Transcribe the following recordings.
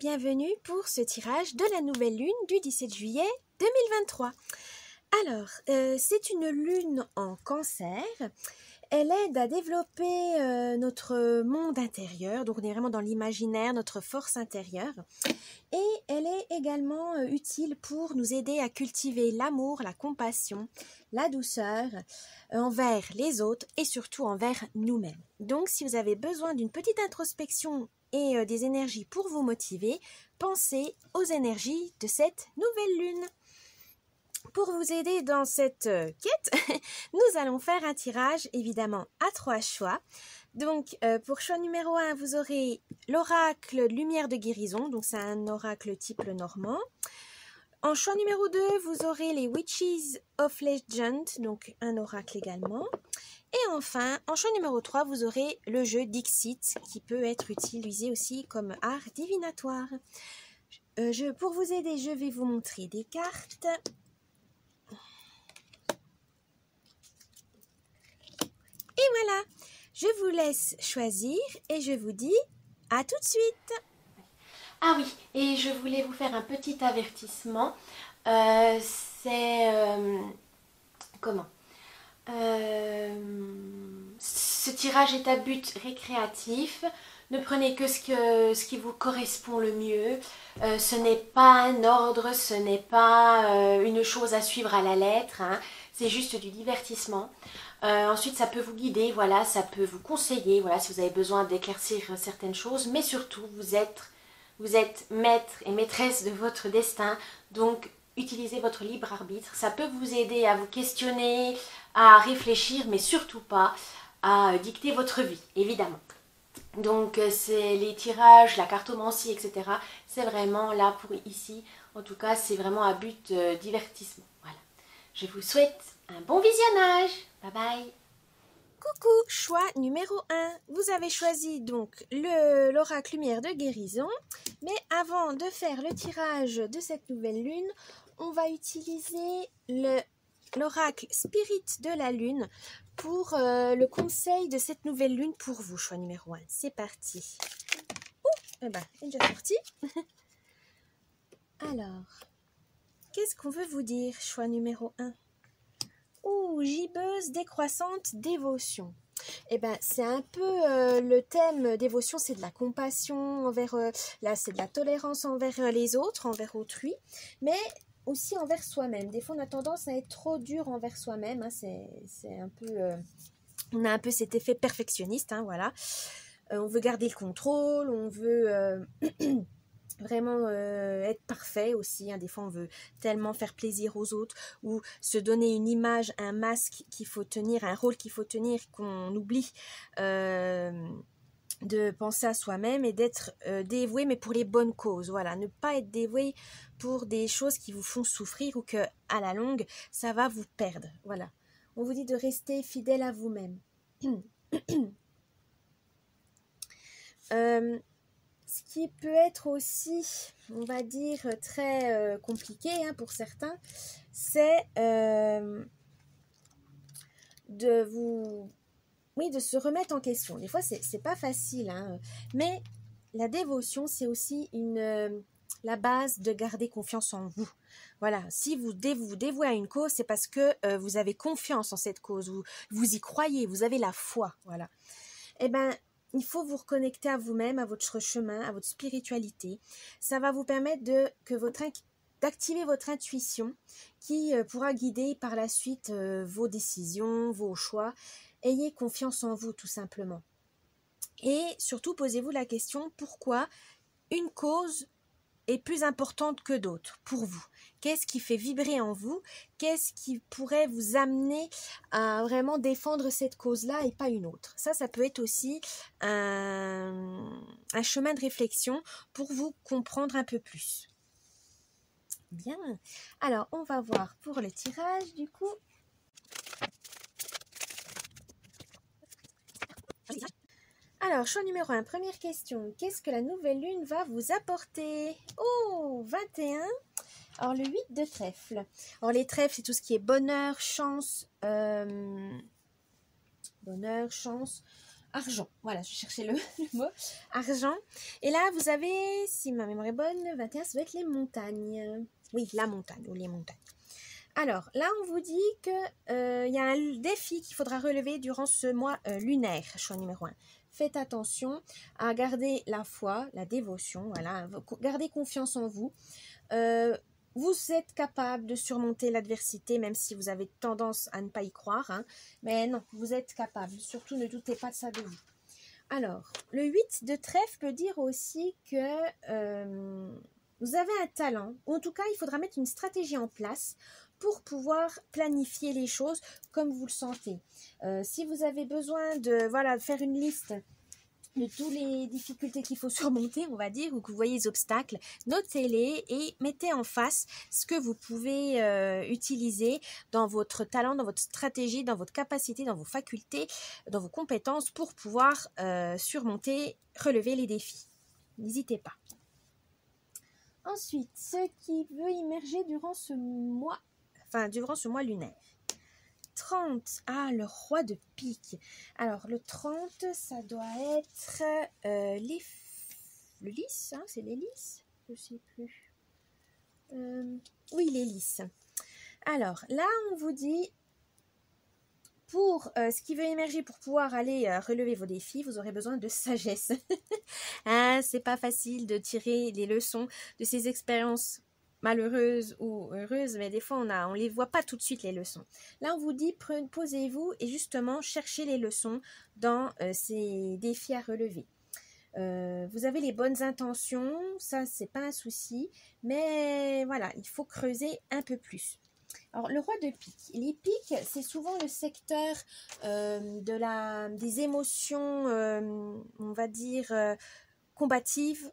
bienvenue pour ce tirage de la nouvelle lune du 17 juillet 2023. Alors, c'est une lune en Cancer. Elle aide à développer notre monde intérieur, donc on est vraiment dans l'imaginaire, notre force intérieure. Et elle est également utile pour nous aider à cultiver l'amour, la compassion, la douceur envers les autres et surtout envers nous-mêmes. Donc, si vous avez besoin d'une petite introspection et des énergies pour vous motiver, pensez aux énergies de cette nouvelle lune. Pour vous aider dans cette quête, nous allons faire un tirage évidemment à 3 choix. Donc pour choix numéro 1, vous aurez l'oracle Lumière de guérison, donc c'est un oracle type normand. En choix numéro 2, vous aurez les Witches of Legend, donc un oracle également. Et enfin, en choix numéro 3, vous aurez le jeu Dixit, qui peut être utilisé aussi comme art divinatoire. Pour vous aider, je vais vous montrer des cartes. Et voilà, je vous laisse choisir et je vous dis à tout de suite. Ah oui, et je voulais vous faire un petit avertissement. Ce tirage est à but récréatif. Ne prenez que ce qui vous correspond le mieux. Ce n'est pas un ordre, ce n'est pas une chose à suivre à la lettre. Hein. C'est juste du divertissement. Ensuite, ça peut vous guider, voilà, ça peut vous conseiller, voilà, si vous avez besoin d'éclaircir certaines choses. Mais surtout, vous êtes maître et maîtresse de votre destin. Donc, utilisez votre libre arbitre. Ça peut vous aider à vous questionner, à réfléchir, mais surtout pas à dicter votre vie, évidemment. Donc c'est les tirages, la cartomancie, etc. C'est vraiment là pour ici. En tout cas, c'est vraiment à but divertissement. Voilà. Je vous souhaite un bon visionnage. Bye bye. Coucou, choix numéro 1. Vous avez choisi donc l'oracle Lumière de guérison. Mais avant de faire le tirage de cette nouvelle lune, on va utiliser l'oracle Spirit de la lune pour le conseil de cette nouvelle lune pour vous, choix numéro 1. C'est parti. Eh ben, elle est déjà sortie. Alors, qu'est-ce qu'on veut vous dire, choix numéro 1? Gibbeuse décroissante dévotion. Eh ben, c'est un peu le thème dévotion, c'est de la compassion envers, là c'est de la tolérance envers les autres, envers autrui, mais aussi envers soi-même. Des fois, on a tendance à être trop dur envers soi-même. Hein, c'est un peu, on a un peu cet effet perfectionniste. Hein, voilà. On veut garder le contrôle, on veut vraiment être parfait aussi. Hein. Des fois, on veut tellement faire plaisir aux autres ou se donner une image, un masque qu'il faut tenir, un rôle qu'il faut tenir, qu'on oublie de penser à soi-même et d'être dévoué, mais pour les bonnes causes. Voilà, ne pas être dévoué pour des choses qui vous font souffrir ou que, à la longue, ça va vous perdre. Voilà. On vous dit de rester fidèle à vous-même. Ce qui peut être aussi, on va dire, très compliqué hein, pour certains, c'est de se remettre en question. Des fois, c'est pas facile, hein, mais la dévotion, c'est aussi la base de garder confiance en vous. Voilà, si vous dévouez à une cause, c'est parce que vous avez confiance en cette cause, vous y croyez, vous avez la foi, voilà. Eh ben, il faut vous reconnecter à vous-même, à votre chemin, à votre spiritualité. Ça va vous permettre d'activer votre intuition qui pourra guider par la suite vos décisions, vos choix. Ayez confiance en vous tout simplement. Et surtout, posez-vous la question pourquoi une cause est plus importante que d'autres pour vous. Qu'est-ce qui fait vibrer en vous? Qu'est-ce qui pourrait vous amener à vraiment défendre cette cause-là et pas une autre? Ça peut être aussi un chemin de réflexion pour vous comprendre un peu plus. Bien. Alors, on va voir pour le tirage du coup. Alors, choix numéro 1, première question. Qu'est-ce que la nouvelle lune va vous apporter? 21. Alors, le 8 de trèfle. Alors, les trèfles, c'est tout ce qui est bonheur, chance, argent. Voilà, je cherchais le mot. Argent. Et là, vous avez, si ma mémoire est bonne, 21, ça doit être les montagnes. Oui, la montagne ou les montagnes. Alors, là, on vous dit que y a un défi qu'il faudra relever durant ce mois lunaire, choix numéro 1. Faites attention à garder la foi, la dévotion, voilà, gardez confiance en vous. Vous êtes capable de surmonter l'adversité, même si vous avez tendance à ne pas y croire. Hein. Mais non, vous êtes capable. Surtout, ne doutez pas de ça de vous. Alors, le 8 de trèfle peut dire aussi que vous avez un talent. Ou en tout cas, il faudra mettre une stratégie en place pour pouvoir planifier les choses comme vous le sentez. Si vous avez besoin de faire une liste de toutes les difficultés qu'il faut surmonter, on va dire, ou que vous voyez les obstacles, notez-les et mettez en face ce que vous pouvez utiliser dans votre talent, dans votre stratégie, dans votre capacité, dans vos facultés, dans vos compétences pour pouvoir surmonter, relever les défis. N'hésitez pas. Ensuite, ce qui veut immerger durant ce mois lunaire. 30, le roi de pique. Alors, le 30, ça doit être le lys, hein, c'est les lys, je ne sais plus. Oui, les lys. Alors, là, on vous dit, pour ce qui veut émerger, pour pouvoir aller relever vos défis, vous aurez besoin de sagesse. C'est pas facile de tirer les leçons de ces expériences malheureuses ou heureuses, mais des fois on les voit pas tout de suite les leçons. Là on vous dit posez-vous et justement cherchez les leçons dans ces défis à relever. Vous avez les bonnes intentions, ça c'est pas un souci, mais voilà, il faut creuser un peu plus. Alors le roi de pique, les piques c'est souvent le secteur des émotions, on va dire combatives,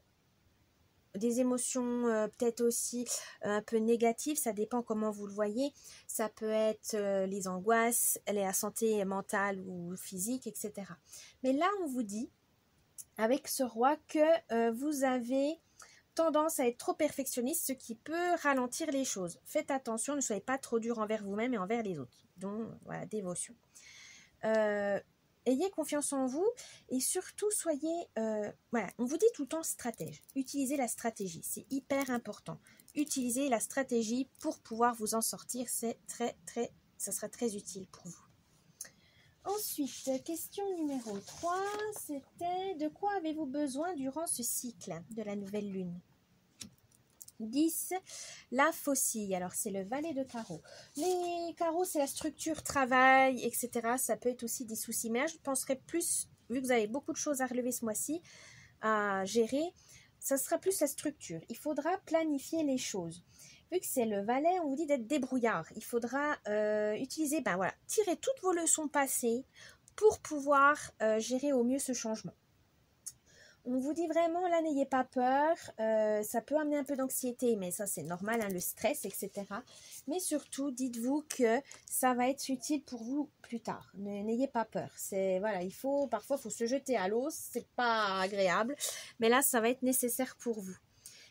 des émotions peut-être aussi un peu négatives, ça dépend comment vous le voyez. Ça peut être les angoisses, la santé mentale ou physique, etc. Mais là, on vous dit, avec ce roi, que vous avez tendance à être trop perfectionniste, ce qui peut ralentir les choses. Faites attention, ne soyez pas trop dur envers vous-même et envers les autres. Donc, voilà, dévotion. Ayez confiance en vous et surtout soyez, on vous dit tout le temps stratège. Utilisez la stratégie, c'est hyper important. Utilisez la stratégie pour pouvoir vous en sortir, ça sera très utile pour vous. Ensuite, question numéro 3, c'était de quoi avez-vous besoin durant ce cycle de la nouvelle lune ? 10, la faucille. Alors, c'est le valet de carreaux. Les carreaux, c'est la structure, travail, etc. Ça peut être aussi des soucis. Mais là, je penserais plus, vu que vous avez beaucoup de choses à relever ce mois-ci, à gérer, ça sera plus la structure. Il faudra planifier les choses. Vu que c'est le valet, on vous dit d'être débrouillard. Il faudra utiliser, tirer toutes vos leçons passées pour pouvoir gérer au mieux ce changement. On vous dit vraiment, là, n'ayez pas peur. Ça peut amener un peu d'anxiété, mais ça, c'est normal, hein, le stress, etc. Mais surtout, dites-vous que ça va être utile pour vous plus tard. N'ayez pas peur. Parfois, il faut se jeter à l'eau. C'est pas agréable. Mais là, ça va être nécessaire pour vous.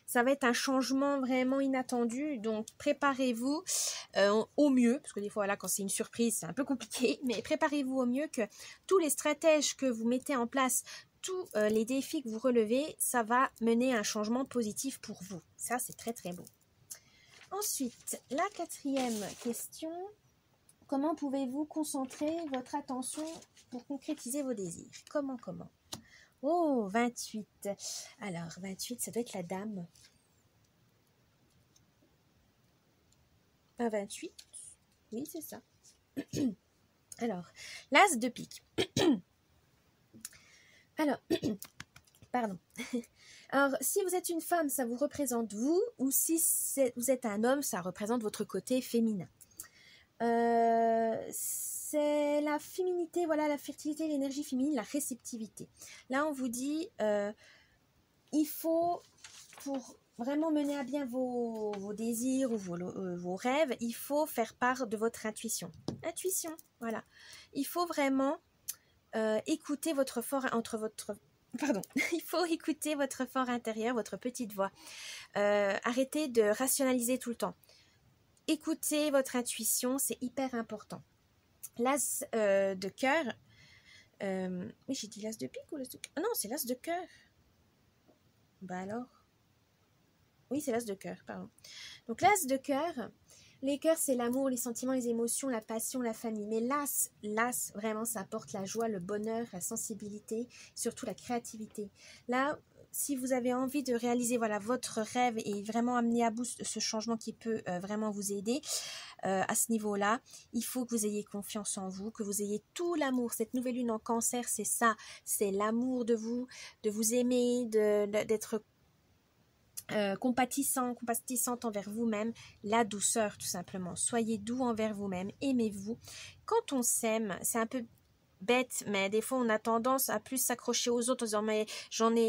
Ça va être un changement vraiment inattendu. Donc, préparez-vous au mieux. Parce que des fois, là, quand c'est une surprise, c'est un peu compliqué. Mais préparez-vous au mieux que tous les stratèges que vous mettez en place, tous les défis que vous relevez, ça va mener à un changement positif pour vous. Ça, c'est très, très beau. Ensuite, la 4e question. Comment pouvez-vous concentrer votre attention pour concrétiser vos désirs ? Comment ? Oh, 28. Alors, 28, ça doit être la dame. 28. Oui, c'est ça. Alors, l'as de pique. Alors, pardon. Alors, si vous êtes une femme, ça vous représente vous, ou si vous êtes un homme, ça représente votre côté féminin. C'est la féminité, la fertilité, l'énergie féminine, la réceptivité. Là, on vous dit, il faut, pour vraiment mener à bien vos désirs ou vos rêves, il faut faire part de votre intuition. Intuition, voilà. Il faut vraiment écouter votre fort il faut écouter votre fort intérieur, votre petite voix. Arrêtez de rationaliser tout le temps. Écoutez votre intuition, c'est hyper important. L'as de cœur, Oui, j'ai dit l'as de pique ou l'as de cœur? Ah non, c'est l'as de cœur. Bah alors. Oui, c'est l'as de cœur, pardon. Donc l'as de cœur, les cœurs, c'est l'amour, les sentiments, les émotions, la passion, la famille. Mais l'as, vraiment, ça apporte la joie, le bonheur, la sensibilité, surtout la créativité. Là, si vous avez envie de réaliser voilà, votre rêve et vraiment amener à bout ce changement qui peut vraiment vous aider à ce niveau-là, il faut que vous ayez confiance en vous, que vous ayez tout l'amour. Cette nouvelle lune en cancer, c'est ça, c'est l'amour de vous aimer, d'être compatissante envers vous-même, la douceur tout simplement. Soyez doux envers vous-même, aimez-vous. Quand on s'aime, c'est un peu bête, mais des fois on a tendance à plus s'accrocher aux autres en disant mais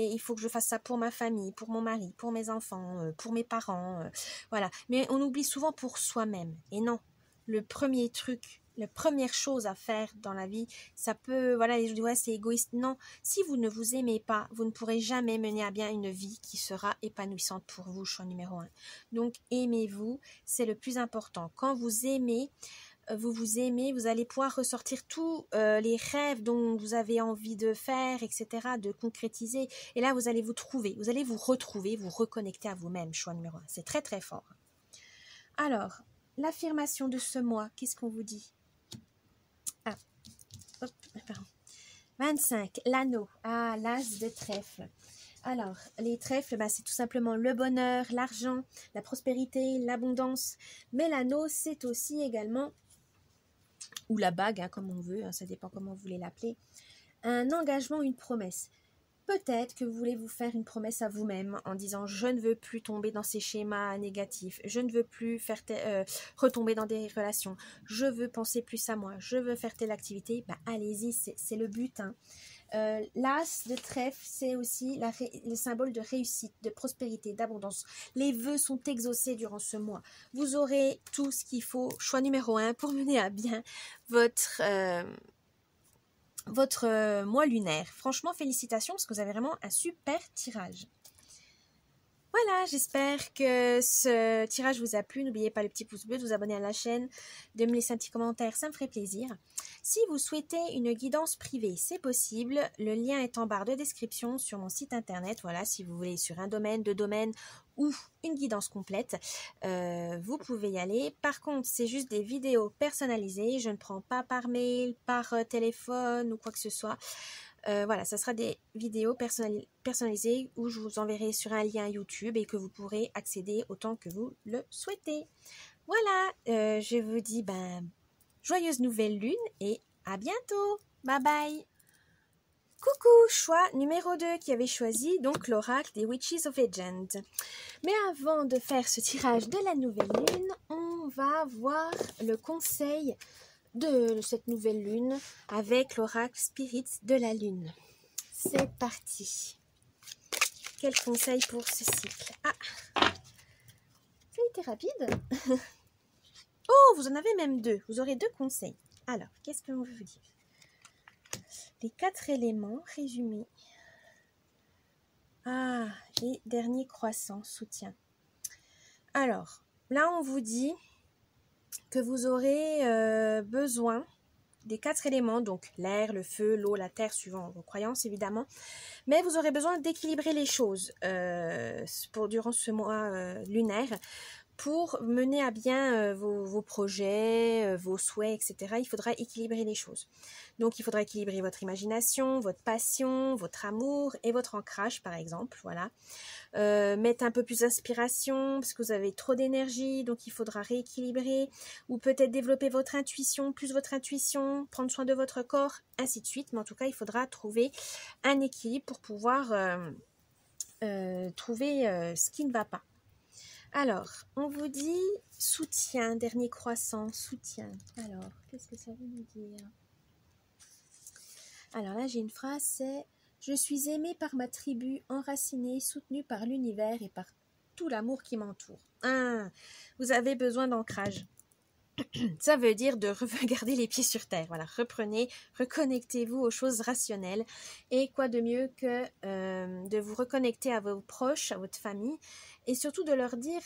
il faut que je fasse ça pour ma famille, pour mon mari, pour mes enfants, pour mes parents, voilà. Mais on oublie souvent pour soi-même. Et non, le premier truc, la première chose à faire dans la vie, ça peut, voilà, je dis ouais c'est égoïste. Non, si vous ne vous aimez pas, vous ne pourrez jamais mener à bien une vie qui sera épanouissante pour vous, choix numéro 1. Donc aimez-vous, c'est le plus important. Quand vous aimez, vous aimez, vous allez pouvoir ressortir tous les rêves dont vous avez envie de faire, etc., de concrétiser. Et là, vous allez vous trouver, vous allez vous retrouver, vous reconnecter à vous-même, choix numéro 1. C'est très, très fort. Alors, l'affirmation de ce mois, qu'est-ce qu'on vous dit? Ah, hop, pardon. 25, l'anneau. Ah, l'as de trèfle. Alors, les trèfles, bah, c'est tout simplement le bonheur, l'argent, la prospérité, l'abondance. Mais l'anneau, c'est aussi également, ou la bague, hein, comme on veut, hein, ça dépend comment vous voulez l'appeler, un engagement, une promesse. Peut-être que vous voulez vous faire une promesse à vous-même en disant je ne veux plus tomber dans ces schémas négatifs, je ne veux plus retomber dans des relations, je veux penser plus à moi, je veux faire telle activité. Bah, allez-y, c'est le but. Hein. L'as de trèfle, c'est aussi le symbole de réussite, de prospérité, d'abondance. Les vœux sont exaucés durant ce mois. Vous aurez tout ce qu'il faut, choix numéro 1, pour mener à bien votre mois lunaire. Franchement, félicitations parce que vous avez vraiment un super tirage. Voilà, j'espère que ce tirage vous a plu. N'oubliez pas le petit pouce bleu, de vous abonner à la chaîne, de me laisser un petit commentaire, ça me ferait plaisir. Si vous souhaitez une guidance privée, c'est possible. Le lien est en barre de description sur mon site internet. Voilà, si vous voulez sur un domaine, 2 domaines ou une guidance complète, vous pouvez y aller. Par contre, c'est juste des vidéos personnalisées. Je ne prends pas par mail, par téléphone ou quoi que ce soit. Voilà, ça sera des vidéos personnalisées où je vous enverrai sur un lien YouTube et que vous pourrez accéder autant que vous le souhaitez. Voilà, je vous dis joyeuse nouvelle lune et à bientôt. Bye bye. Coucou, choix numéro 2 qui avait choisi donc l'oracle des Witches of Legend. Mais avant de faire ce tirage de la nouvelle lune, on va voir le conseil de cette nouvelle lune avec l'oracle Spirit de la lune. C'est parti. Quel conseil pour ce cycle? Ah, ça a été rapide. Oh, vous en avez même 2. Vous aurez 2 conseils. Alors, qu'est-ce que l'on veut vous dire? Les 4 éléments résumés. Ah, les derniers croissants, soutien. Alors, là, on vous dit que vous aurez besoin des 4 éléments, donc l'air, le feu, l'eau, la terre, suivant vos croyances évidemment, mais vous aurez besoin d'équilibrer les choses durant ce mois lunaire pour mener à bien vos projets, vos souhaits, etc. Il faudra équilibrer les choses. Donc il faudra équilibrer votre imagination, votre passion, votre amour et votre ancrage par exemple, voilà. Mettre un peu plus d'inspiration parce que vous avez trop d'énergie, donc il faudra rééquilibrer, ou peut-être développer votre intuition, prendre soin de votre corps, ainsi de suite. Mais en tout cas, il faudra trouver un équilibre pour pouvoir trouver ce qui ne va pas. Alors, on vous dit soutien, dernier croissant, soutien. Alors, qu'est-ce que ça veut nous dire? Alors là, j'ai une phrase, c'est « Je suis aimée par ma tribu, enracinée, soutenue par l'univers et par tout l'amour qui m'entoure. » Vous avez besoin d'ancrage. Ça veut dire de garder les pieds sur terre. Voilà, reprenez, reconnectez-vous aux choses rationnelles. Et quoi de mieux que de vous reconnecter à vos proches, à votre famille, et surtout de leur dire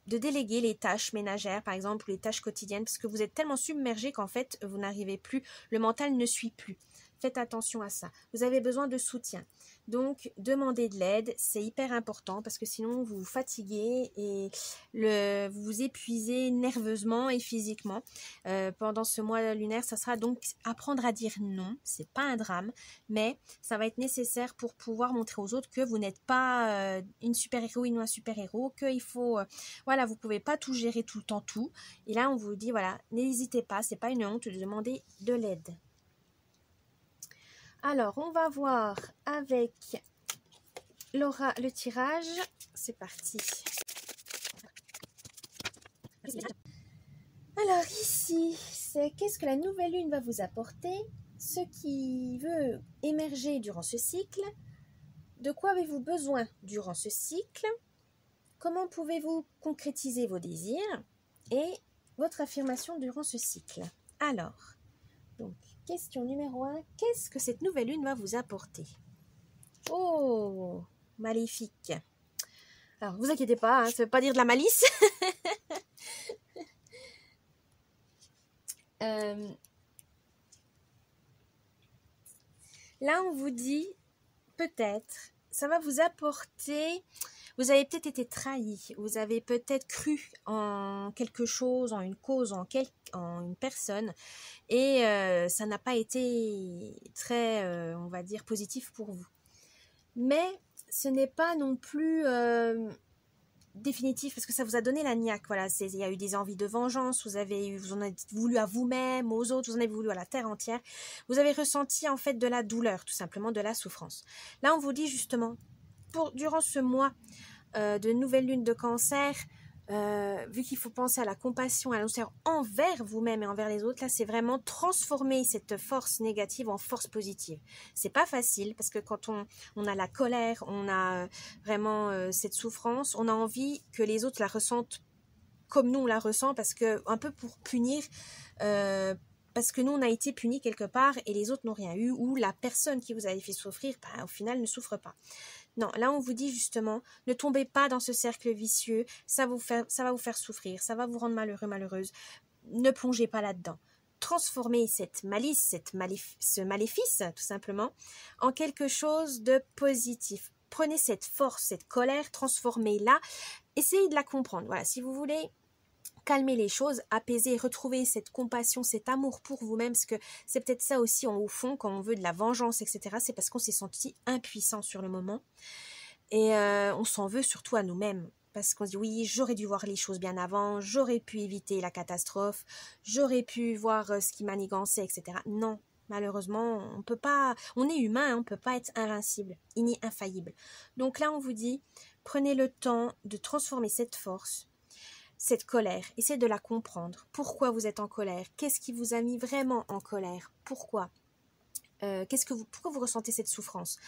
déléguer les tâches ménagères, par exemple, ou les tâches quotidiennes, parce que vous êtes tellement submergé qu'en fait, vous n'arrivez plus, le mental ne suit plus. Faites attention à ça. Vous avez besoin de soutien. Donc, demandez de l'aide, c'est hyper important parce que sinon vous vous fatiguez et vous vous épuisez nerveusement et physiquement. Pendant ce mois lunaire, ça sera donc apprendre à dire non. C'est pas un drame, mais ça va être nécessaire pour pouvoir montrer aux autres que vous n'êtes pas une super-héroïne ou un super-héros, qu'il faut, voilà, vous pouvez pas tout gérer tout le temps tout. Et là, on vous dit, voilà, n'hésitez pas, c'est pas une honte de demander de l'aide. Alors, on va voir avec Laura le tirage. C'est parti. Alors ici, c'est qu'est-ce que la nouvelle lune va vous apporter? Ce qui veut émerger durant ce cycle. De quoi avez-vous besoin durant ce cycle? Comment pouvez-vous concrétiser vos désirs? Et votre affirmation durant ce cycle. Alors, donc, question numéro 1, qu'est-ce que cette nouvelle lune va vous apporter? Oh, maléfique. Alors, vous inquiétez pas, hein, ça ne veut pas dire de la malice. Là, on vous dit, peut-être, ça va vous apporter... Vous avez peut-être été trahi, vous avez peut-être cru en quelque chose, en une cause, en une personne, et ça n'a pas été très, on va dire, positif pour vous. Mais ce n'est pas non plus définitif, parce que ça vous a donné la niaque, voilà, il y a eu des envies de vengeance, vous en avez voulu à vous-même, aux autres, vous en avez voulu à la terre entière, vous avez ressenti en fait de la douleur, tout simplement de la souffrance. Là, on vous dit justement, durant ce mois de nouvelle lune de cancer, vu qu'il faut penser à la compassion, à la douceur envers vous-même et envers les autres, là c'est vraiment transformer cette force négative en force positive. C'est pas facile parce que quand on a la colère, on a vraiment cette souffrance, on a envie que les autres la ressentent comme nous on la ressent, parce que un peu pour punir, parce que nous on a été punis quelque part et les autres n'ont rien eu, ou la personne qui vous avait fait souffrir, au final ne souffre pas. Non, là on vous dit justement, ne tombez pas dans ce cercle vicieux, ça va vous faire souffrir, ça va vous rendre malheureux, malheureuse. Ne plongez pas là-dedans. Transformez cette malice, ce maléfice, tout simplement, en quelque chose de positif. Prenez cette force, cette colère, transformez-la, essayez de la comprendre. Voilà, si vous voulez calmer les choses, apaiser, retrouver cette compassion, cet amour pour vous-même, parce que c'est peut-être ça aussi au fond, quand on veut de la vengeance, etc., c'est parce qu'on s'est senti impuissant sur le moment, et on s'en veut surtout à nous-mêmes, parce qu'on se dit oui, j'aurais dû voir les choses bien avant, j'aurais pu éviter la catastrophe, j'aurais pu voir ce qui manigançait, etc. Non, malheureusement, on peut pas, on est humain, on ne peut pas être invincible, ni infaillible. Donc là, on vous dit, prenez le temps de transformer cette force, cette colère, essayez de la comprendre. Pourquoi vous êtes en colère? Qu'est-ce qui vous a mis vraiment en colère? Pourquoi? Pourquoi vous ressentez cette souffrance?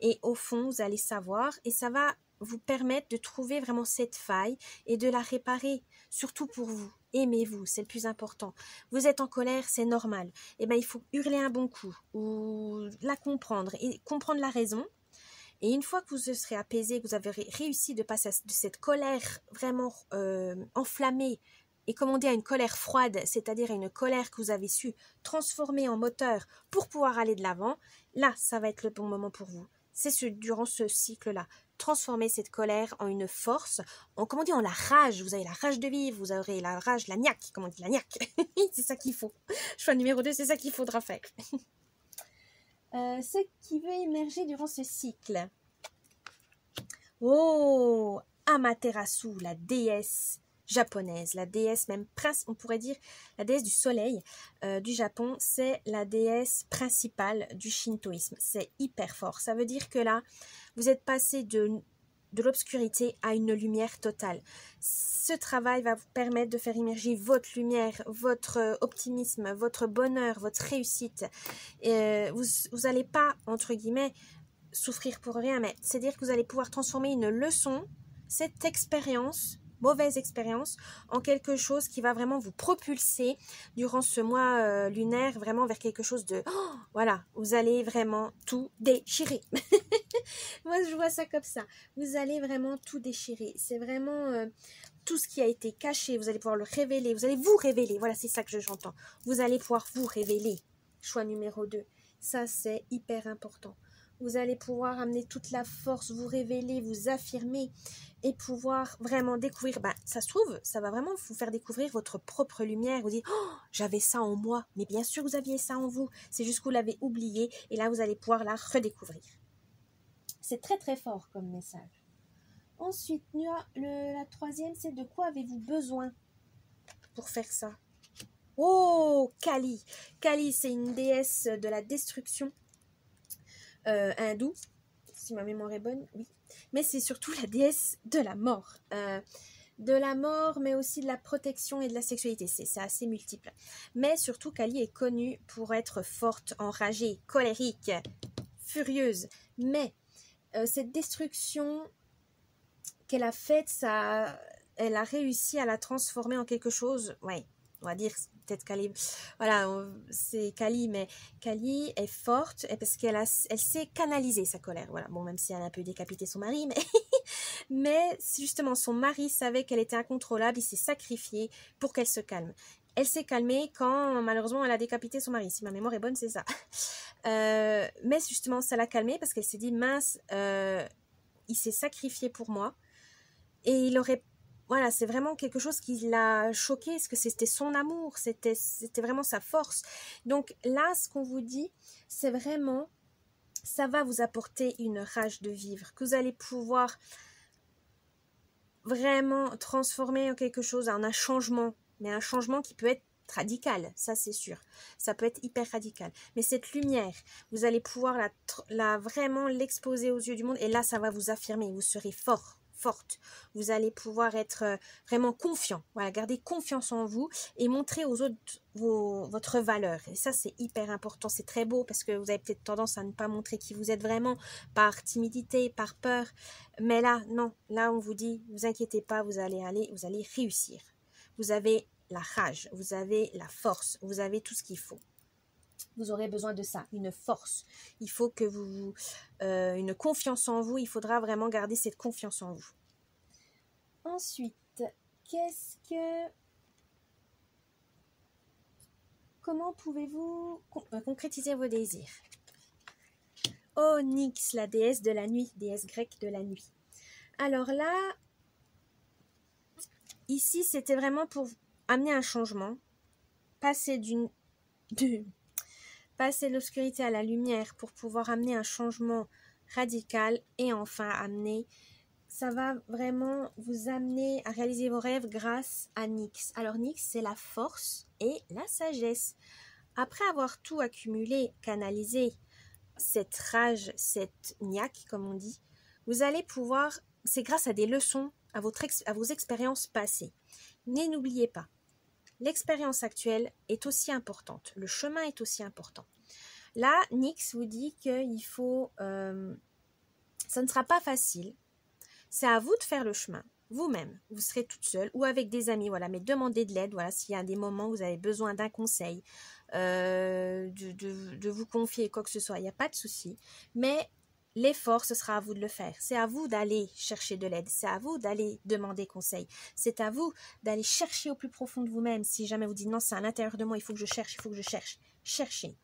Et au fond, vous allez savoir, et ça va vous permettre de trouver vraiment cette faille et de la réparer, surtout pour vous. Aimez-vous, c'est le plus important. Vous êtes en colère, c'est normal. Eh bien, il faut hurler un bon coup, ou la comprendre, et comprendre la raison. Et une fois que vous serez apaisé, que vous avez réussi de passer de cette colère vraiment enflammée, et comme on dit, à une colère froide, c'est-à-dire à une colère que vous avez su transformer en moteur pour pouvoir aller de l'avant, là, ça va être le bon moment pour vous. C'est durant ce cycle-là. Transformer cette colère en une force, comme on dit, en la rage. Vous avez la rage de vivre, vous aurez la rage, la niaque, comme on dit, la niaque. C'est ça qu'il faut. Choix numéro 2, c'est ça qu'il faudra faire. Ce qui veut émerger durant ce cycle. Oh, Amaterasu, la déesse japonaise, la déesse même, on pourrait dire la déesse du soleil du Japon, c'est la déesse principale du shintoïsme. C'est hyper fort. Ça veut dire que là, vous êtes passé de l'obscurité à une lumière totale. Ce travail va vous permettre de faire émerger votre lumière, votre optimisme, votre bonheur, votre réussite. Vous n'allez pas, entre guillemets, souffrir pour rien, mais c'est-à-dire que vous allez pouvoir transformer une leçon, cette expérience, mauvaise expérience, en quelque chose qui va vraiment vous propulser durant ce mois lunaire, vraiment vers quelque chose de... Oh, voilà, vous allez vraiment tout déchirer. Moi, je vois ça comme ça. Vous allez vraiment tout déchirer. C'est vraiment... tout ce qui a été caché, vous allez pouvoir le révéler, vous allez vous révéler, voilà, c'est ça que j'entends. Vous allez pouvoir vous révéler. Choix numéro 2. Ça, c'est hyper important. Vous allez pouvoir amener toute la force, vous révéler, vous affirmer et pouvoir vraiment découvrir. Ben, ça se trouve, ça va vraiment vous faire découvrir votre propre lumière. Vous dites, oh, j'avais ça en moi. Mais bien sûr, vous aviez ça en vous. C'est juste que vous l'avez oublié et là, vous allez pouvoir la redécouvrir. C'est très, très fort comme message. Ensuite, la troisième, c'est de quoi avez-vous besoin pour faire ça? Oh, Kali. Kali, c'est une déesse de la destruction hindoue, si ma mémoire est bonne, oui. Mais c'est surtout la déesse de la mort. Mais aussi de la protection et de la sexualité. C'est assez multiple. Mais surtout, Kali est connue pour être forte, enragée, colérique, furieuse. Mais cette destruction qu'elle a faite, elle a réussi à la transformer en quelque chose, ouais, on va dire peut-être Kali, voilà, c'est Kali, mais Kali est forte parce qu'elle sait canaliser sa colère, voilà, bon, même si elle a un peu décapité son mari, mais justement son mari savait qu'elle était incontrôlable, il s'est sacrifié pour qu'elle se calme. Elle s'est calmée quand malheureusement elle a décapité son mari, si ma mémoire est bonne, c'est ça. Mais justement ça l'a calmée parce qu'elle s'est dit mince, il s'est sacrifié pour moi et il aurait, voilà, c'est vraiment quelque chose qui l'a choqué parce que c'était son amour, c'était vraiment sa force. Donc là, ce qu'on vous dit, c'est vraiment, ça va vous apporter une rage de vivre, que vous allez pouvoir vraiment transformer en quelque chose, en un changement, mais un changement qui peut être radical, ça c'est sûr, ça peut être hyper radical, mais cette lumière, vous allez pouvoir vraiment l'exposer aux yeux du monde et là ça va vous affirmer, vous serez forte, vous allez pouvoir être vraiment confiant, voilà, garder confiance en vous et montrer aux autres votre valeur, et ça c'est hyper important, c'est très beau parce que vous avez peut-être tendance à ne pas montrer qui vous êtes vraiment par timidité, par peur, mais là non, là on vous dit, vous inquiétez pas, vous allez réussir, vous avez la rage, vous avez la force, vous avez tout ce qu'il faut. Vous aurez besoin de ça, une force. Il faut que une confiance en vous, il faudra vraiment garder cette confiance en vous. Ensuite, comment pouvez-vous concrétiser vos désirs? Oh, Nyx, la déesse de la nuit, déesse grecque de la nuit. Alors là, ici, c'était vraiment pour amener un changement, passer passer de l'obscurité à la lumière pour pouvoir amener un changement radical et enfin ça va vraiment vous amener à réaliser vos rêves grâce à Nyx. Alors Nyx, c'est la force et la sagesse. Après avoir tout accumulé, canalisé, cette rage, cette niaque comme on dit, vous allez pouvoir, c'est grâce à des leçons, à vos expériences passées. Mais n'oubliez pas, l'expérience actuelle est aussi importante, le chemin est aussi important. Là, Nyx vous dit qu'il faut, ça ne sera pas facile, c'est à vous de faire le chemin, vous-même, vous serez toute seule ou avec des amis, voilà, mais demandez de l'aide, voilà, s'il y a des moments où vous avez besoin d'un conseil, de vous confier quoi que ce soit, il n'y a pas de souci, mais l'effort, ce sera à vous de le faire. C'est à vous d'aller chercher de l'aide. C'est à vous d'aller demander conseil. C'est à vous d'aller chercher au plus profond de vous-même. Si jamais vous dites non, c'est à l'intérieur de moi, il faut que je cherche. Cherchez.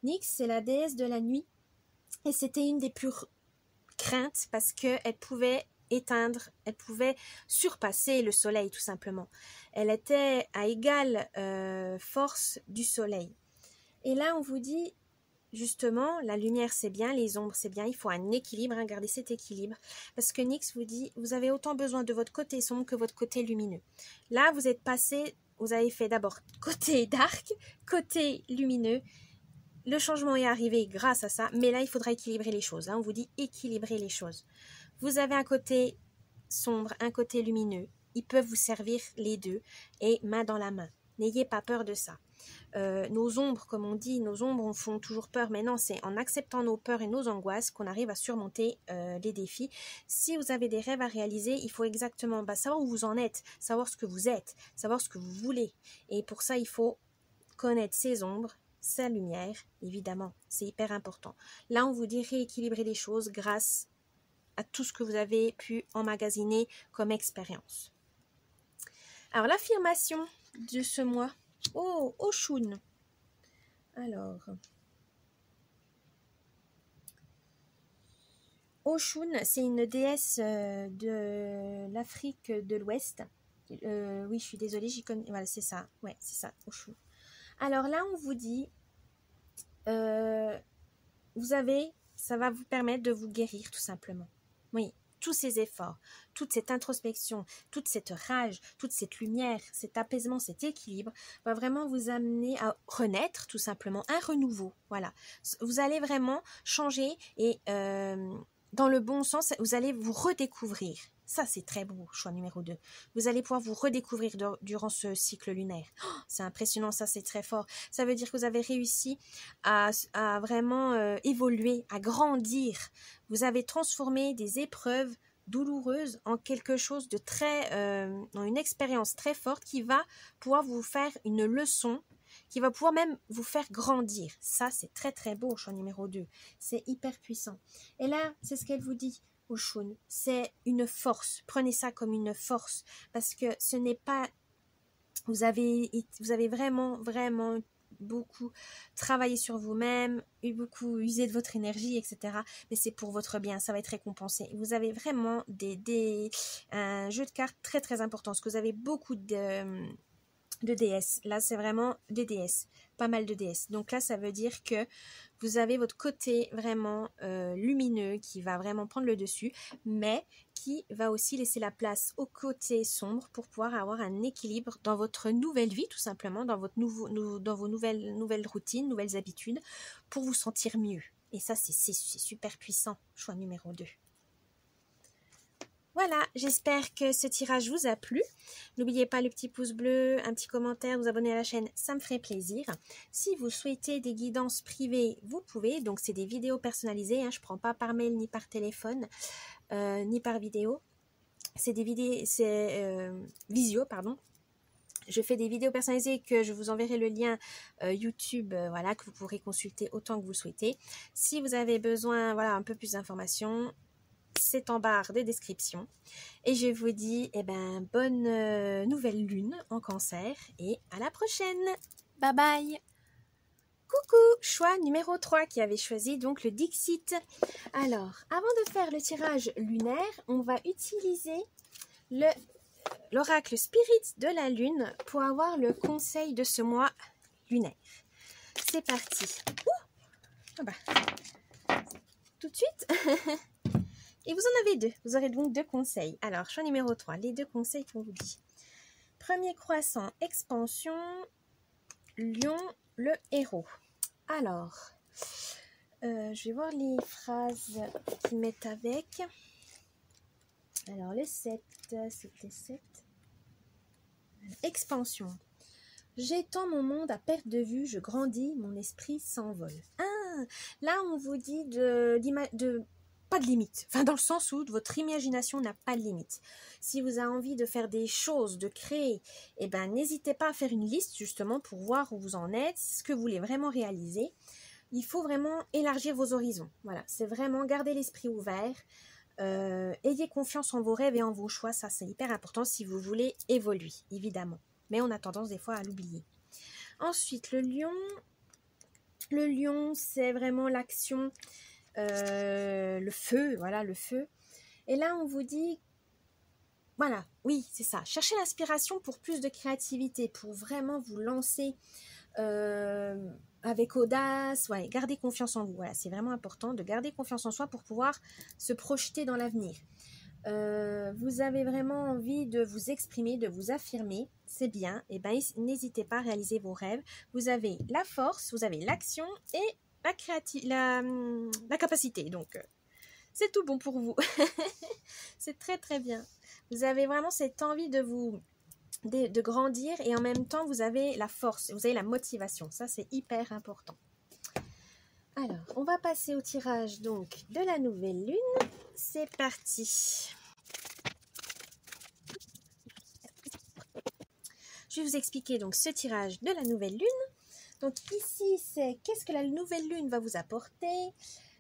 Nyx, c'est la déesse de la nuit. Et c'était une des plus craintes parce qu'elle pouvait éteindre, elle pouvait surpasser le soleil tout simplement. Elle était à égale force du soleil. Et là, on vous dit... Justement, la lumière c'est bien, les ombres c'est bien, il faut un équilibre, garder cet équilibre. Parce que Nyx vous dit, vous avez autant besoin de votre côté sombre que votre côté lumineux. Là, vous êtes passé, vous avez fait d'abord côté dark, côté lumineux. Le changement est arrivé grâce à ça, mais là, il faudra équilibrer les choses. On vous dit équilibrer les choses. Vous avez un côté sombre, un côté lumineux. Ils peuvent vous servir les deux et main dans la main. N'ayez pas peur de ça. Nos ombres, comme on dit, nos ombres font toujours peur, mais non, c'est en acceptant nos peurs et nos angoisses qu'on arrive à surmonter les défis. Si vous avez des rêves à réaliser, il faut exactement savoir où vous en êtes, savoir ce que vous êtes, savoir ce que vous voulez. Et pour ça, il faut connaître ses ombres, sa lumière, évidemment, c'est hyper important. Là, on vous dit rééquilibrer les choses grâce à tout ce que vous avez pu emmagasiner comme expérience. Alors, l'affirmation de ce mois. Oh, Oshun. Alors, Oshun, c'est une déesse de l'Afrique de l'Ouest. Oui, je suis désolée, j'y connais. Voilà, c'est ça. Ouais, c'est ça, Oshun. Alors là, on vous dit, ça va vous permettre de vous guérir tout simplement. Oui, tous ces efforts, toute cette introspection, toute cette rage, toute cette lumière, cet apaisement, cet équilibre va vraiment vous amener à renaître tout simplement, un renouveau. Voilà, vous allez vraiment changer et dans le bon sens, vous allez vous redécouvrir. Ça, c'est très beau, choix numéro 2. Vous allez pouvoir vous redécouvrir durant ce cycle lunaire. Oh, c'est impressionnant, ça, c'est très fort. Ça veut dire que vous avez réussi à vraiment évoluer, à grandir. Vous avez transformé des épreuves douloureuses en quelque chose de très, en une expérience très forte qui va pouvoir vous faire une leçon, qui va pouvoir même vous faire grandir. Ça, c'est très très beau, choix numéro 2. C'est hyper puissant. Et là, c'est ce qu'elle vous dit. Oshun, c'est une force. Prenez ça comme une force parce que ce n'est pas... Vous avez vraiment beaucoup travaillé sur vous-même, beaucoup usé de votre énergie, etc. Mais c'est pour votre bien, ça va être récompensé. Vous avez vraiment un jeu de cartes très très important parce que vous avez beaucoup de déesses. Là, c'est vraiment des déesses, pas mal de déesses. Donc là, ça veut dire que vous avez votre côté vraiment lumineux qui va vraiment prendre le dessus, mais qui va aussi laisser la place au côté sombre pour pouvoir avoir un équilibre dans votre nouvelle vie, tout simplement, dans vos nouvelles routines, nouvelles habitudes, pour vous sentir mieux. Et ça, c'est super puissant. Choix numéro 2. Voilà, j'espère que ce tirage vous a plu. N'oubliez pas le petit pouce bleu, un petit commentaire, vous abonner à la chaîne, ça me ferait plaisir. Si vous souhaitez des guidances privées, vous pouvez. Donc, c'est des vidéos personnalisées. Je ne prends pas par mail, ni par téléphone, ni par vidéo. C'est des vidéos, visio, pardon. Je fais des vidéos personnalisées que je vous enverrai le lien YouTube, voilà, que vous pourrez consulter autant que vous le souhaitez. Si vous avez besoin, voilà, un peu plus d'informations, c'est en barre de description. Et je vous dis, bonne nouvelle lune en cancer et à la prochaine. Bye bye. Coucou, choix numéro 3 qui avait choisi donc le Dixit. Alors, avant de faire le tirage lunaire, on va utiliser l'oracle Spirit de la Lune pour avoir le conseil de ce mois lunaire. C'est parti. Tout de suite. Et vous en avez 2. Vous aurez donc 2 conseils. Alors, choix numéro 3. Les 2 conseils qu'on vous dit. Premier croissant, expansion, lion, le héros. Alors, je vais voir les phrases qu'ils mettent avec. Alors, le 7, c'était 7. Expansion. J'étends mon monde à perte de vue, je grandis, mon esprit s'envole. Ah, là, on vous dit pas de limite, enfin dans le sens où votre imagination n'a pas de limite. Si vous avez envie de faire des choses, de créer, n'hésitez pas à faire une liste justement pour voir où vous en êtes, ce que vous voulez vraiment réaliser. Il faut vraiment élargir vos horizons. Voilà, c'est vraiment garder l'esprit ouvert, ayez confiance en vos rêves et en vos choix, ça c'est hyper important si vous voulez évoluer, évidemment. Mais on a tendance des fois à l'oublier. Ensuite, le lion, c'est vraiment l'action, le feu, voilà, le feu. Et là, on vous dit, voilà, oui, c'est ça. Cherchez l'inspiration pour plus de créativité, pour vraiment vous lancer avec audace. Ouais, gardez confiance en vous. Voilà, c'est vraiment important de garder confiance en soi pour pouvoir se projeter dans l'avenir. Vous avez vraiment envie de vous exprimer, de vous affirmer, c'est bien, n'hésitez pas à réaliser vos rêves. Vous avez la force, vous avez l'action et la capacité, donc c'est tout bon pour vous. C'est très très bien. Vous avez vraiment cette envie de grandir et en même temps vous avez la force, vous avez la motivation, ça c'est hyper important. Alors, on va passer au tirage donc de la nouvelle lune. C'est parti. Je vais vous expliquer donc ce tirage de la nouvelle lune. Donc ici, c'est qu'est-ce que la nouvelle lune va vous apporter,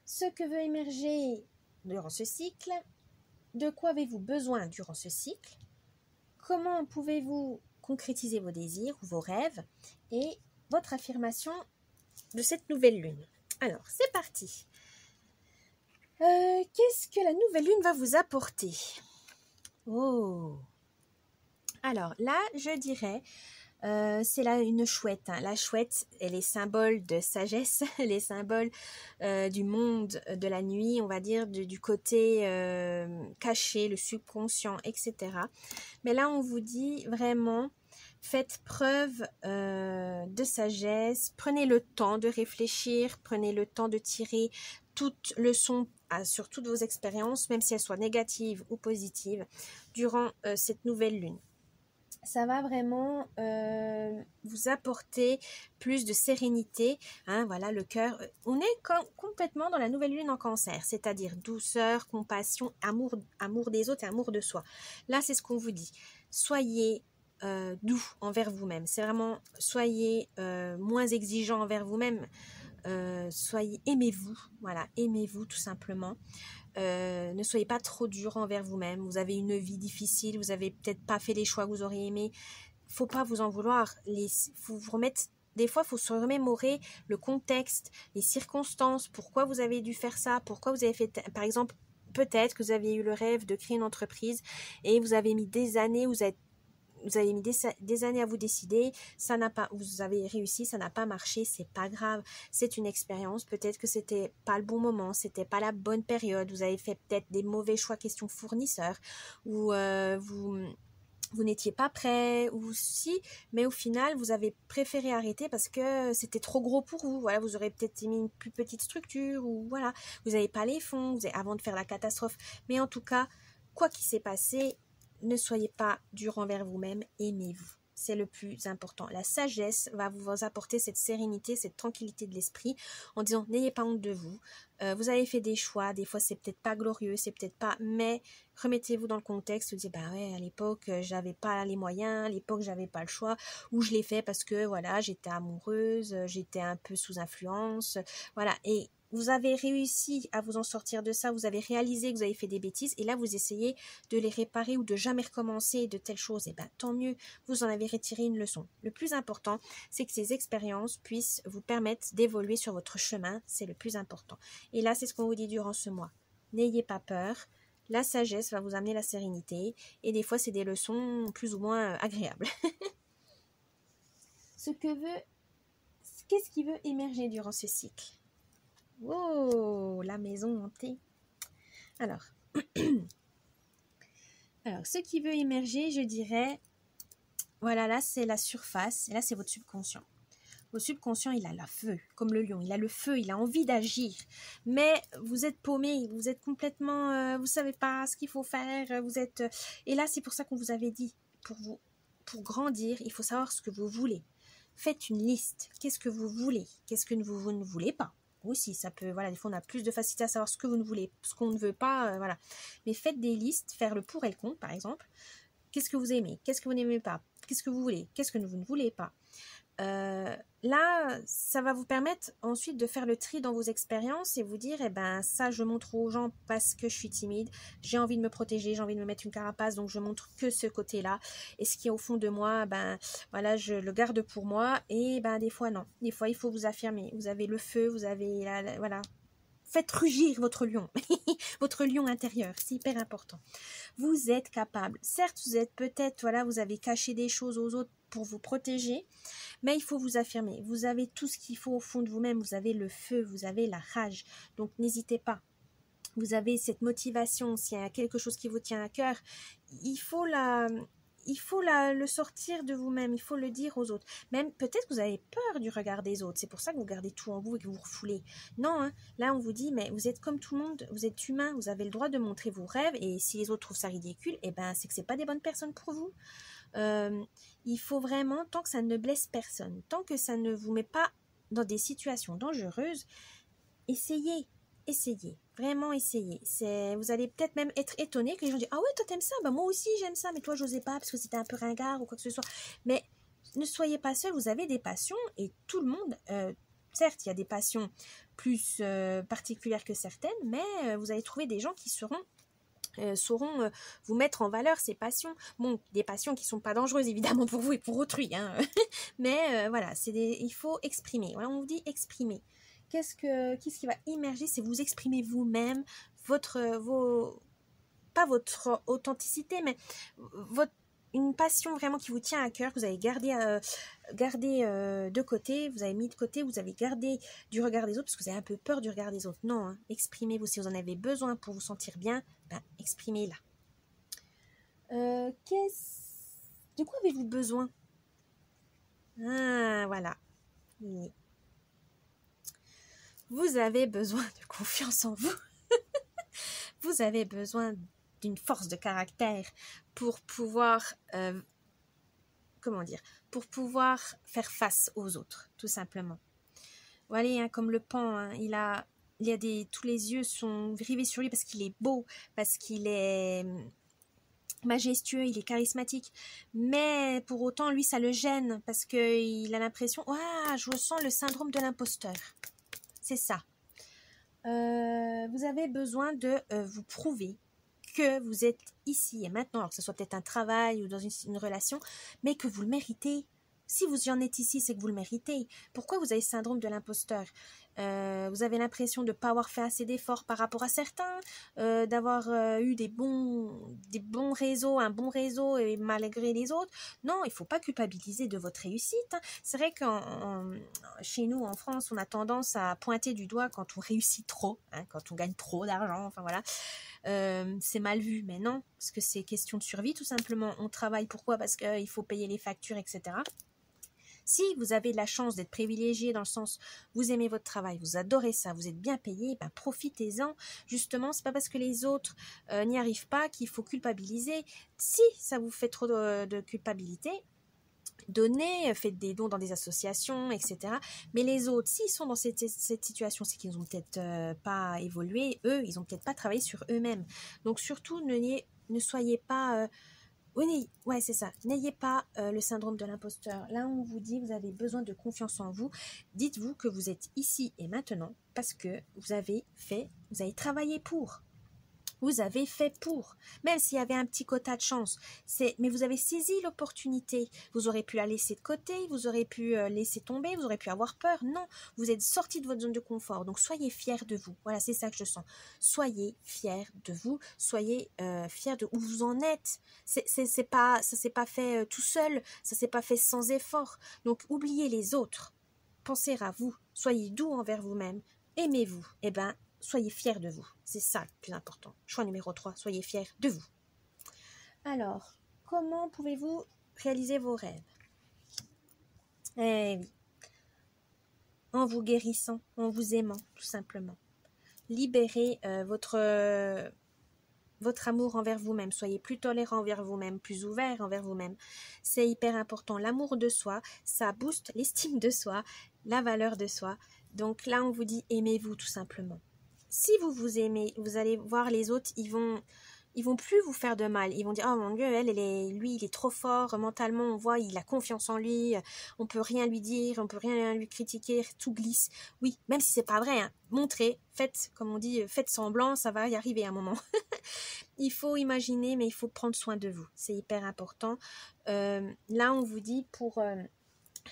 ce que veut émerger durant ce cycle, de quoi avez-vous besoin durant ce cycle, comment pouvez-vous concrétiser vos désirs ou vos rêves et votre affirmation de cette nouvelle lune. Alors, c'est parti. Qu'est-ce que la nouvelle lune va vous apporter? Oh. Alors là, je dirais, c'est là une chouette. Hein. La chouette, elle est symbole de sagesse, elle est symbole du monde de la nuit, on va dire, du côté caché, le subconscient, etc. Mais là, on vous dit vraiment, faites preuve de sagesse, prenez le temps de réfléchir, prenez le temps de tirer toute leçon sur toutes vos expériences, même si elles soient négatives ou positives, durant cette nouvelle lune. Ça va vraiment vous apporter plus de sérénité. Hein, voilà, le cœur. On est complètement dans la nouvelle lune en Cancer, c'est-à-dire douceur, compassion, amour des autres et amour de soi. Là, c'est ce qu'on vous dit. Soyez doux envers vous-même. C'est vraiment, soyez moins exigeant envers vous-même. Aimez-vous. Voilà, aimez-vous tout simplement. Ne soyez pas trop dur envers vous-même. Vous avez une vie difficile, vous avez peut-être pas fait les choix que vous auriez aimés. Faut pas vous en vouloir. Faut vous remettre. Des fois, il faut se remémorer le contexte, les circonstances, pourquoi vous avez dû faire ça, pourquoi vous avez fait, par exemple, peut-être que vous avez eu le rêve de créer une entreprise et vous avez mis des années, vous avez mis des années à vous décider, ça n'a pas, vous avez réussi, ça n'a pas marché, c'est pas grave, c'est une expérience, peut-être que c'était pas le bon moment, c'était pas la bonne période, vous avez fait peut-être des mauvais choix question fournisseur, ou vous n'étiez pas prêt, ou si, mais au final, vous avez préféré arrêter parce que c'était trop gros pour vous, voilà, vous aurez peut-être mis une plus petite structure, ou voilà, vous n'avez pas les fonds, avant de faire la catastrophe, mais en tout cas, quoi qu'il s'est passé, ne soyez pas dur envers vous-même, aimez-vous. C'est le plus important. La sagesse va vous apporter cette sérénité, cette tranquillité de l'esprit en disant n'ayez pas honte de vous. Vous avez fait des choix, des fois c'est peut-être pas glorieux, c'est peut-être pas, mais remettez-vous dans le contexte, vous dites bah ouais, à l'époque j'avais pas les moyens, à l'époque j'avais pas le choix, ou je l'ai fait parce que voilà, j'étais amoureuse, j'étais un peu sous influence, voilà, et vous avez réussi à vous en sortir de ça, vous avez réalisé que vous avez fait des bêtises et là vous essayez de les réparer ou de jamais recommencer de telles choses, et bien tant mieux, vous en avez retiré une leçon. Le plus important, c'est que ces expériences puissent vous permettre d'évoluer sur votre chemin, c'est le plus important. Et là, c'est ce qu'on vous dit durant ce mois. N'ayez pas peur, la sagesse va vous amener la sérénité et des fois c'est des leçons plus ou moins agréables. Qu'est-ce qui veut émerger durant ce cycle? Oh, la maison hantée. Alors, ce qui veut émerger, je dirais, voilà, là c'est la surface, et là c'est votre subconscient. Votre subconscient, il a le feu, comme le lion, il a le feu, il a envie d'agir, mais vous êtes paumé, vous êtes complètement, vous savez pas ce qu'il faut faire, vous êtes, et là c'est pour ça qu'on vous avait dit, pour grandir, il faut savoir ce que vous voulez. Faites une liste, qu'est-ce que vous voulez, qu'est-ce que vous ne voulez pas. Aussi, ça peut, voilà, des fois on a plus de facilité à savoir ce que vous ne voulez, ce qu'on ne veut pas, voilà. Mais faites des listes, faire le pour et le contre, par exemple. Qu'est-ce que vous aimez, qu'est-ce que vous n'aimez pas, qu'est-ce que vous voulez, qu'est-ce que vous ne voulez pas. Là, ça va vous permettre ensuite de faire le tri dans vos expériences et vous dire, eh ben ça, je montre aux gens parce que je suis timide, j'ai envie de me protéger, j'ai envie de me mettre une carapace, donc je montre que ce côté-là. Et ce qui est au fond de moi, ben voilà, je le garde pour moi. Et ben des fois non, des fois il faut vous affirmer. Vous avez le feu, vous avez voilà. Faites rugir votre lion, votre lion intérieur, c'est hyper important. Vous êtes capable. Certes, vous êtes peut-être, voilà, vous avez caché des choses aux autres pour vous protéger, mais il faut vous affirmer. Vous avez tout ce qu'il faut au fond de vous-même. Vous avez le feu, vous avez la rage. Donc, n'hésitez pas. Vous avez cette motivation. S'il y a quelque chose qui vous tient à cœur, il faut le sortir de vous-même, il faut le dire aux autres. Même peut-être que vous avez peur du regard des autres, c'est pour ça que vous gardez tout en vous et que vous refoulez. Non, hein, là on vous dit, mais vous êtes comme tout le monde, vous êtes humain, vous avez le droit de montrer vos rêves et si les autres trouvent ça ridicule, eh ben c'est que c'est pas des bonnes personnes pour vous. Il faut vraiment, tant que ça ne blesse personne, tant que ça ne vous met pas dans des situations dangereuses, essayez. Vraiment essayez. Vous allez peut-être même être étonné que les gens disent « Ah ouais, toi t'aimes ça? Bah moi aussi j'aime ça, mais toi j'osais pas parce que c'était un peu ringard ou quoi que ce soit. » Mais ne soyez pas seul, vous avez des passions et tout le monde, certes il y a des passions plus particulières que certaines, mais vous allez trouver des gens qui seront sauront vous mettre en valeur ces passions. Bon, des passions qui ne sont pas dangereuses évidemment pour vous et pour autrui, hein. Mais voilà, il faut exprimer. Voilà, on vous dit exprimer. Qu'est-ce qui va émerger? C'est vous exprimer vous-même, pas votre authenticité, mais une passion vraiment qui vous tient à cœur, que vous avez gardé de côté, vous avez mis de côté, vous avez gardé du regard des autres, parce que vous avez un peu peur du regard des autres. Non, hein, exprimez-vous. Si vous en avez besoin pour vous sentir bien, ben, exprimez-la. De quoi avez-vous besoin? Ah, voilà. Oui. Vous avez besoin de confiance en vous. Vous avez besoin d'une force de caractère pour pouvoir, pour pouvoir faire face aux autres, tout simplement. Voilà, hein, comme le pan, hein, tous les yeux sont rivés sur lui parce qu'il est beau, parce qu'il est majestueux, il est charismatique, mais pour autant, lui, ça le gêne parce qu'il a l'impression, je ressens le syndrome de l'imposteur. C'est ça. Vous avez besoin de vous prouver que vous êtes ici et maintenant, alors que ce soit peut-être un travail ou dans une relation, mais que vous le méritez. Si vous y en êtes ici, c'est que vous le méritez. Pourquoi vous avez le syndrome de l'imposteur? Vous avez l'impression de ne pas avoir fait assez d'efforts par rapport à certains, d'avoir eu des bons réseaux, un bon réseau et malgré les autres. Non, il ne faut pas culpabiliser de votre réussite, hein. C'est vrai que chez nous, en France, on a tendance à pointer du doigt quand on réussit trop, hein, quand on gagne trop d'argent, enfin voilà. C'est mal vu, mais non, parce que c'est question de survie, tout simplement. On travaille pourquoi? Parce qu'il faut payer les factures, etc. Si vous avez de la chance d'être privilégié dans le sens vous aimez votre travail, vous adorez ça, vous êtes bien payé, ben profitez-en. Justement, c'est pas parce que les autres n'y arrivent pas qu'il faut culpabiliser. Si ça vous fait trop de culpabilité, donnez, faites des dons dans des associations, etc. Mais les autres, s'ils sont dans cette situation, c'est qu'ils n'ont peut-être pas évolué, eux, ils n'ont peut-être pas travaillé sur eux-mêmes. Donc surtout, ne soyez pas... oui, ouais, c'est ça. N'ayez pas le syndrome de l'imposteur. Là, on vous dit, vous avez besoin de confiance en vous. Dites-vous que vous êtes ici et maintenant parce que vous avez travaillé pour. Vous avez fait pour, même s'il y avait un petit quota de chance. Mais vous avez saisi l'opportunité. Vous aurez pu la laisser de côté, vous aurez pu laisser tomber, vous aurez pu avoir peur. Non, vous êtes sorti de votre zone de confort. Donc soyez fiers de vous. Voilà, c'est ça que je sens. Soyez fiers de vous. Soyez fiers de où vous en êtes. Ça s'est pas fait tout seul. Ça s'est pas fait sans effort. Donc oubliez les autres. Pensez à vous. Soyez doux envers vous-même. Aimez-vous. Soyez fiers de vous. C'est ça le plus important. Choix numéro 3, soyez fiers de vous. Alors, comment pouvez-vous réaliser vos rêves? Eh oui. En vous guérissant, en vous aimant, tout simplement. Libérez votre amour envers vous-même. Soyez plus tolérant envers vous-même, plus ouvert envers vous-même. C'est hyper important. L'amour de soi, ça booste l'estime de soi, la valeur de soi. Donc là, on vous dit aimez-vous tout simplement. Si vous vous aimez, vous allez voir les autres, ils vont plus vous faire de mal. Ils vont dire, oh mon Dieu, lui, il est trop fort mentalement, on voit, il a confiance en lui, on peut rien lui dire, on peut rien lui critiquer, tout glisse. Oui, même si c'est pas vrai, hein. Montrez, faites, comme on dit, faites semblant, ça va y arriver à un moment. Il faut imaginer, mais il faut prendre soin de vous. C'est hyper important. Là, on vous dit pour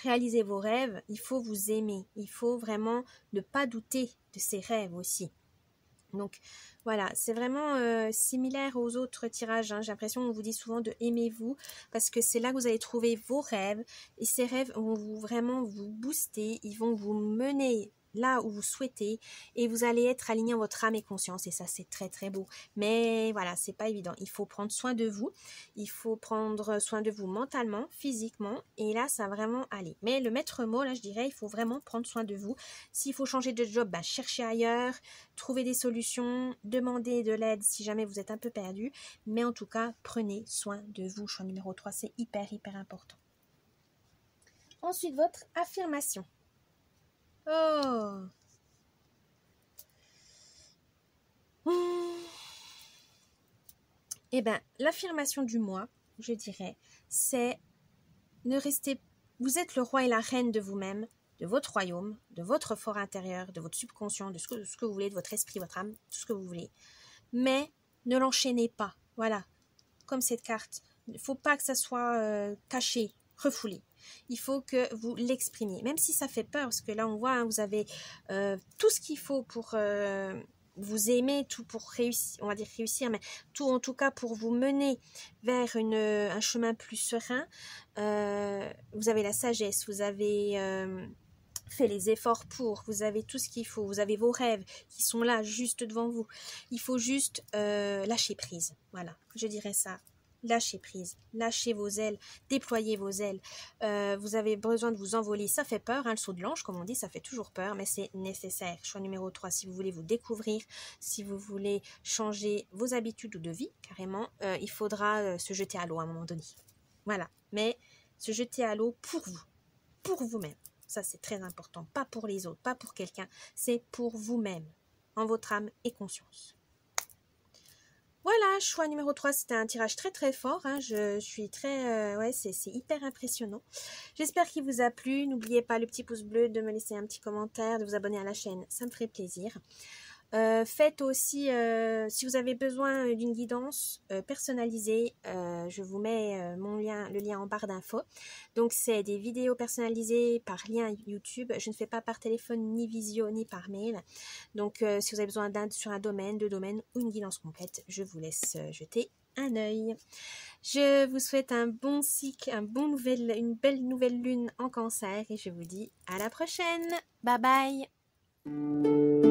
réaliser vos rêves, il faut vous aimer. Il faut vraiment ne pas douter de ses rêves aussi. Donc voilà, c'est vraiment similaire aux autres tirages, hein. J'ai l'impression qu'on vous dit souvent de aimez-vous parce que c'est là que vous allez trouver vos rêves et ces rêves vont vraiment vous booster, ils vont vous mener là où vous souhaitez et vous allez être aligné en votre âme et conscience et ça c'est très très beau. Mais voilà, c'est pas évident, il faut prendre soin de vous, il faut prendre soin de vous mentalement, physiquement et là ça va vraiment aller. Mais le maître mot là je dirais, il faut vraiment prendre soin de vous. S'il faut changer de job, cherchez ailleurs, trouvez des solutions, demandez de l'aide si jamais vous êtes un peu perdu, mais en tout cas prenez soin de vous. Choix numéro 3, c'est hyper important. Ensuite, votre affirmation. Oh. L'affirmation du mois, je dirais, c'est vous êtes le roi et la reine de vous-même, de votre royaume, de votre fort intérieur, de votre subconscient, de ce que vous voulez, de votre esprit, votre âme, tout ce que vous voulez. Mais Ne l'enchaînez pas. Voilà, comme cette carte. Il ne faut pas que ça soit caché, refoulé. Il faut que vous l'exprimiez, même si ça fait peur, parce que là on voit, hein, vous avez tout ce qu'il faut pour vous aimer, tout pour réussir, on va dire réussir, mais tout en tout cas pour vous mener vers un chemin plus serein. Vous avez la sagesse, vous avez fait les efforts pour, vous avez tout ce qu'il faut, vous avez vos rêves qui sont là juste devant vous. Il faut juste lâcher prise, voilà, je dirais ça. Lâchez prise, lâchez vos ailes, déployez vos ailes. Vous avez besoin de vous envoler, ça fait peur, hein, le saut de l'ange, comme on dit, ça fait toujours peur, mais c'est nécessaire. Choix numéro 3, si vous voulez vous découvrir, si vous voulez changer vos habitudes de vie, carrément, il faudra se jeter à l'eau à un moment donné. Voilà, mais se jeter à l'eau pour vous-même. Ça, c'est très important, pas pour les autres, pas pour quelqu'un, c'est pour vous-même, en votre âme et conscience. Voilà, choix numéro 3, c'était un tirage très très fort, hein. Je suis très... ouais, c'est hyper impressionnant. J'espère qu'il vous a plu. N'oubliez pas le petit pouce bleu, de me laisser un petit commentaire, de vous abonner à la chaîne, ça me ferait plaisir. Faites aussi, si vous avez besoin d'une guidance personnalisée, je vous mets le lien en barre d'infos. Donc c'est des vidéos personnalisées par lien YouTube. Je ne fais pas par téléphone, ni visio, ni par mail. Donc si vous avez besoin d'un sur un domaine, deux domaines ou une guidance complète, je vous laisse jeter un œil. Je vous souhaite un bon cycle, une belle nouvelle lune en Cancer et je vous dis à la prochaine. Bye bye.